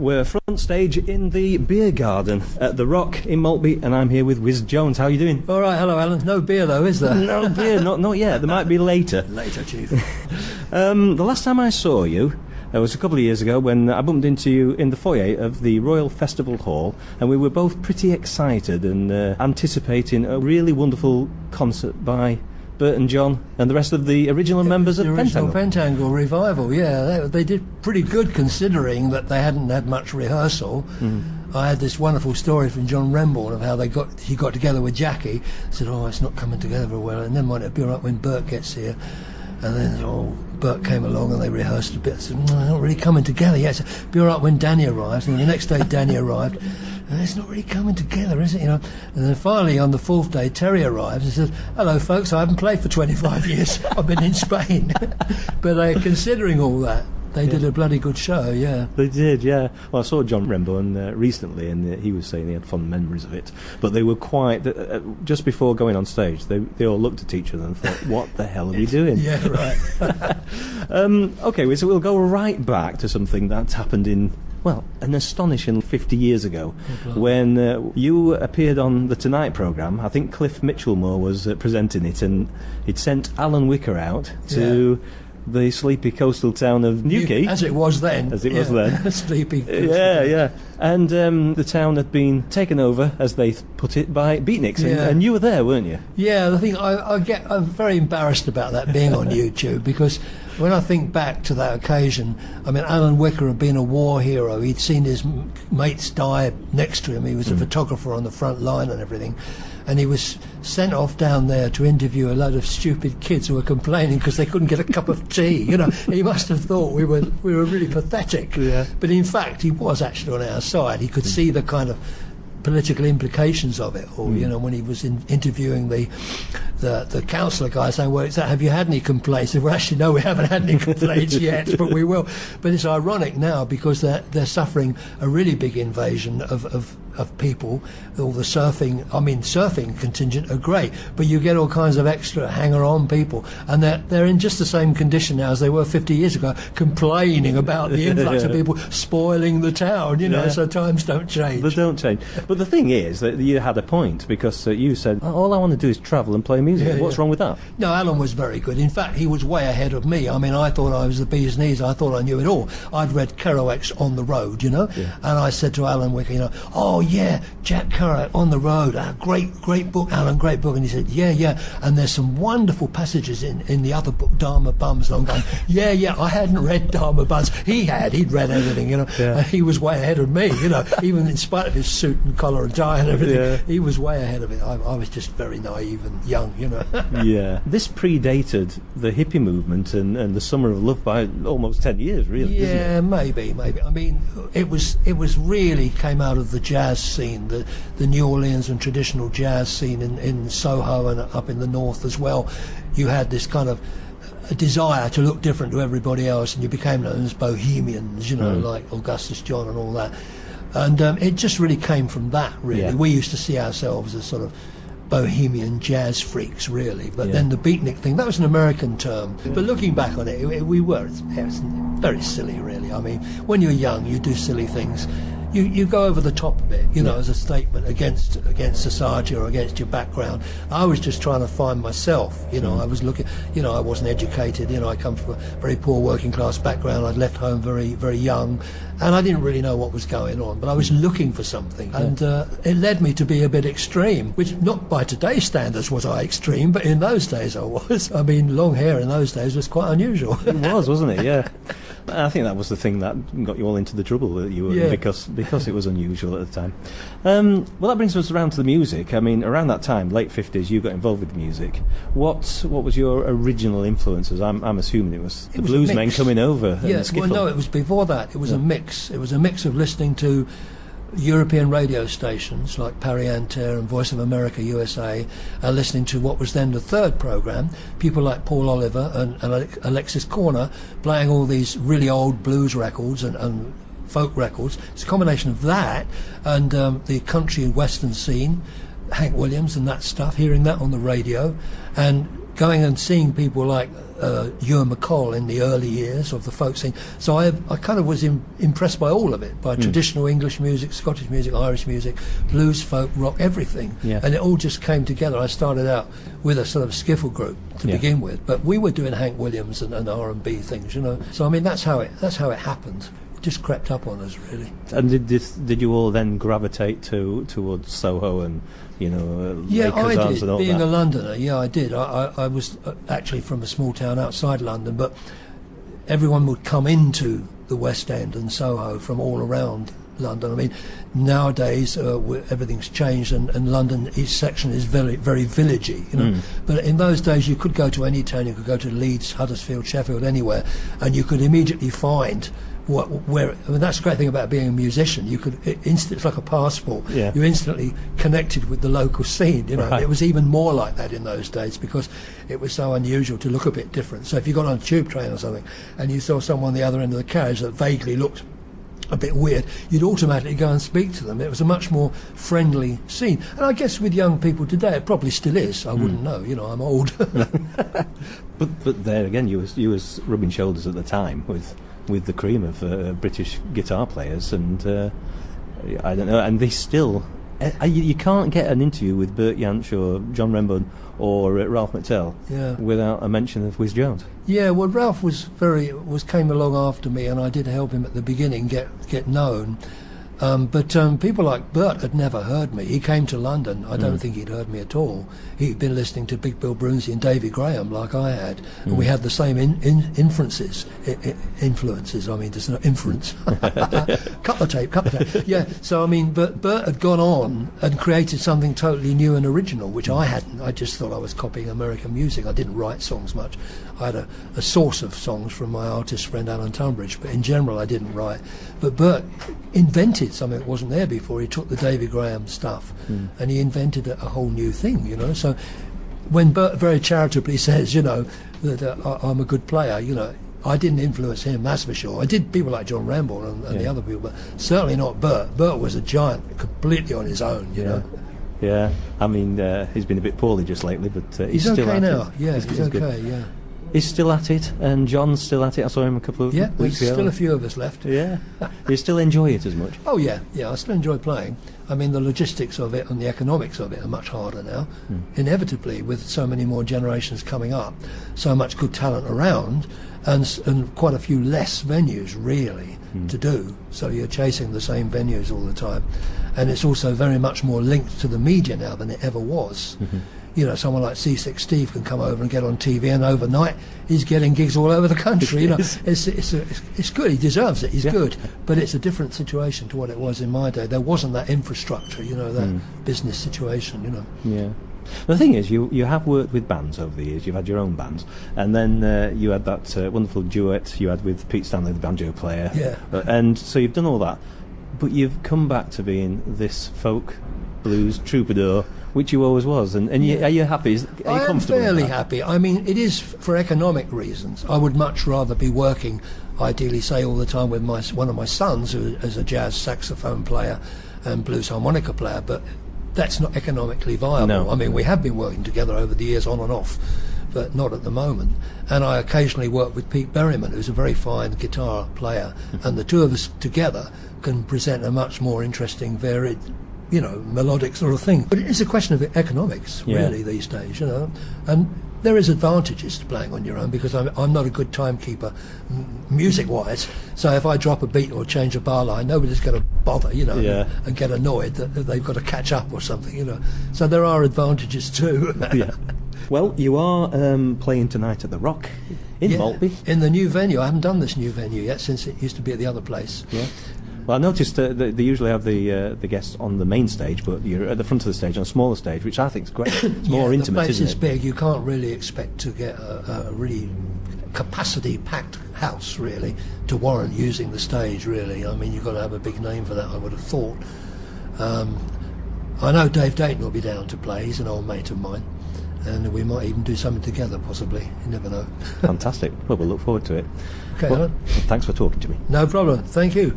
We're front stage in the beer garden at the Rock in Maltby, and I'm here with Wizz Jones. How are you doing? All right, hello, Alan. No beer, though, is there? No beer, not yet. There might be later. Later, Chief. The last time I saw you was a couple of years ago when I bumped into you in the foyer of the Royal Festival Hall, and we were both pretty excited and anticipating a really wonderful concert by Bert and John and the rest of the original members of Pentangle. The original Pentangle revival, yeah. They did pretty good considering that they hadn't had much rehearsal. I had this wonderful story from John Remborn of how he got together with Jackie, said, it's not coming together very well, and then might it be all right when Bert gets here. And then Bert came along and they rehearsed a bit. I said, they're not really coming together yet. It'll be all right when Danny arrives. And the next day Danny arrived. And it's not really coming together, is it? And then finally on the fourth day Terry arrives and says, hello folks, I haven't played for 25 years. I've been in Spain. But considering all that, they did a bloody good show, yeah. They did, yeah. Well, I saw John Remborn recently, and he was saying he had fond memories of it. But they were quite... just before going on stage, they all looked at each other and thought, what the hell are we doing? Yeah, right. OK, so we'll go right back to something that happened in... Well, an astonishing 50 years ago, when you appeared on the Tonight programme. I think Cliff Mitchellmore was presenting it, and he'd sent Alan Wicker out to... the sleepy coastal town of Newquay. As it was then. As it was then. Sleepy. Yeah. And the town had been taken over, as they put it, by beatniks. And you were there, weren't you? Yeah, I think I'm very embarrassed about that being on YouTube, because when I think back to that occasion, I mean, Alan Wicker had been a war hero. He'd seen his mates die next to him. He was a photographer on the front line and everything. And he was sent off down there to interview a load of stupid kids who were complaining because they couldn't get a cup of tea. He must have thought we were really pathetic. Yeah. But in fact, he was actually on our side. He could see the kind of political implications of it all. When he was interviewing the councillor guy, saying, well, have you had any complaints? He said, well, actually, no, we haven't had any complaints yet, but we will. But it's ironic now because they're suffering a really big invasion of people. All the surfing contingent are great, but you get all kinds of extra hanger-on people, and they're in just the same condition now as they were 50 years ago, complaining about the influx of people spoiling the town, so times don't change. They don't change. But the thing is that you had a point, because you said, all I want to do is travel and play music. What's wrong with that? No, Alan was very good. In fact, he was way ahead of me. I mean, I thought I was the bee's knees. I thought I knew it all. I'd read Kerouac's On the Road, and I said to Alan Wicker, Jack Kerouac, On the Road, great book, Alan, great book. And he said, yeah, and there's some wonderful passages in the other book, Dharma Bums. And I'm going, yeah, I hadn't read Dharma Bums. He'd read everything, and he was way ahead of me, even in spite of his suit and collar and tie and everything, he was way ahead of it. I was just very naive and young, Yeah. This predated the hippie movement and the Summer of Love by almost 10 years, really, yeah, didn't it? maybe. I mean, it was really came out of the jazz scene, the New Orleans and traditional jazz scene in Soho and up in the north as well. You had this kind of a desire to look different to everybody else, and you became known as bohemians, like Augustus John and all that. And it just really came from that, really. Yeah. We used to see ourselves as sort of bohemian jazz freaks, really. But then the beatnik thing, that was an American term. But looking back on it, it was very silly, really. I mean, when you're young, you do silly things. You go over the top a bit, as a statement against society or against your background. I was just trying to find myself, I was looking, I wasn't educated, I come from a very poor working class background. I'd left home very, very young, and I didn't really know what was going on, but I was looking for something, and it led me to be a bit extreme, which not by today's standards was I extreme, but in those days I was. I mean, long hair in those days was quite unusual. It was, wasn't it? Yeah. I think that was the thing that got you all into the trouble that you were in, because it was unusual at the time. Well, that brings us around to the music. I mean, around that time, late 50s, you got involved with music. What was your original influences? I'm assuming it was the bluesmen coming over. Yeah, well, no, it was before that. It was a mix. It was a mix of listening to European radio stations like Paris Inter and Voice of America USA, listening to what was then the third programme, people like Paul Oliver and Alexis Corner playing all these really old blues records and folk records. It's a combination of that and the country and western scene, Hank Williams and that stuff, hearing that on the radio, and going and seeing people like Ewan McColl in the early years of the folk scene. So I kind of was impressed by all of it, by traditional English music, Scottish music, Irish music, blues, folk, rock, everything. Yeah. And it all just came together. I started out with a sort of skiffle group to begin with, but we were doing Hank Williams and R&B things, you know. So I mean, that's how it happened. It just crept up on us, really. And did you all then gravitate towards Soho and, you know, yeah, Lake I Kazans did. and all Being that? a Londoner, yeah, I did. I was actually from a small town outside London, but everyone would come into the West End and Soho from all around London. I mean, nowadays everything's changed, and London, each section is very, very villagey, you know. But in those days, you could go to any town. You could go to Leeds, Huddersfield, Sheffield, anywhere, and you could immediately find where. I mean, that's the great thing about being a musician. You could it's like a passport. Yeah. You're instantly connected with the local scene. You know, Right. it was even more like that in those days because it was so unusual to look a bit different. So if you got on a tube train or something and you saw someone on the other end of the carriage that vaguely looked a bit weird, you'd automatically go and speak to them. It was a much more friendly scene. And I guess with young people today, it probably still is. I wouldn't know. You know, I'm old. But there again, you was rubbing shoulders at the time with the cream of British guitar players, and I don't know, and they still. You can't get an interview with Bert Jansch or John Renbun or Ralph McTell without a mention of Wizz Jones. Yeah, well, Ralph came along after me, and I did help him at the beginning get known. But people like Bert had never heard me. He came to London. I don't think he'd heard me at all. He'd been listening to Big Bill Broonzy and Davy Graham like I had, and we had the same influences. I mean, there's no inference. Cut the tape. Yeah. So I mean, but Bert had gone on and created something totally new and original, which I hadn't. I just thought I was copying American music. I didn't write songs much. I had a source of songs from my artist friend Alan Tunbridge, but in general I didn't write. But Bert invented something that wasn't there before. He took the Davy Graham stuff and he invented a whole new thing, you know. So when Bert very charitably says, you know, that I'm a good player, you know, I didn't influence him, that's for sure. I did people like John Rambo and the other people, but certainly not Bert. Bert was a giant, completely on his own, you know. Yeah, I mean, he's been a bit poorly just lately, but he's still okay at now. it. Yeah, he's okay, good. yeah. He's still at it, and John's still at it. I saw him a couple of Yeah, weeks there's ago. still a few of us left. Yeah. You still enjoy it as much? Oh, yeah, I still enjoy playing. I mean, the logistics of it and the economics of it are much harder now. Inevitably, with so many more generations coming up, so much good talent around, and quite a few less venues, really, to do. So you're chasing the same venues all the time. And it's also very much more linked to the media now than it ever was. You know, someone like C6 Steve can come over and get on TV, and overnight he's getting gigs all over the country. You know, it's good. He deserves it. He's good, but it's a different situation to what it was in my day. There wasn't that infrastructure, you know, that business situation. You know. Yeah. The thing is, you have worked with bands over the years. You've had your own bands, and then you had that wonderful duet you had with Pete Stanley, the banjo player. Yeah. And so you've done all that, but you've come back to being this folk blues troubadour, which you always was, and are you happy? Are you comfortable? I am fairly with that? happy. I mean, it is for economic reasons. I would much rather be working, ideally, say, all the time with one of my sons, who is a jazz saxophone player and blues harmonica player, but that's not economically viable. No. I mean, we have been working together over the years, on and off, but not at the moment. And I occasionally work with Pete Berryman, who's a very fine guitar player, and the two of us together can present a much more interesting, varied, you know, melodic sort of thing. But it is a question of economics, really, these days, you know. And there is advantages to playing on your own, because I'm not a good timekeeper music-wise. So if I drop a beat or change a bar line, nobody's going to bother, you know, and get annoyed that they've got to catch up or something, you know. So there are advantages too. Yeah. Well, you are playing tonight at the Rock in Maltby. In the new venue. I haven't done this new venue yet, since it used to be at the other place. Yeah. Well, I noticed that they usually have the guests on the main stage, but you're at the front of the stage on a smaller stage, which I think is great. It's more intimate, the place isn't is it? big. You can't really expect to get a really capacity-packed house, really, to warrant using the stage, really. I mean, you've got to have a big name for that, I would have thought. I know Dave Dayton will be down to play. He's an old mate of mine. And we might even do something together, possibly. You never know. Fantastic. Well, we'll look forward to it. Okay, well, thanks for talking to me. No problem. Thank you.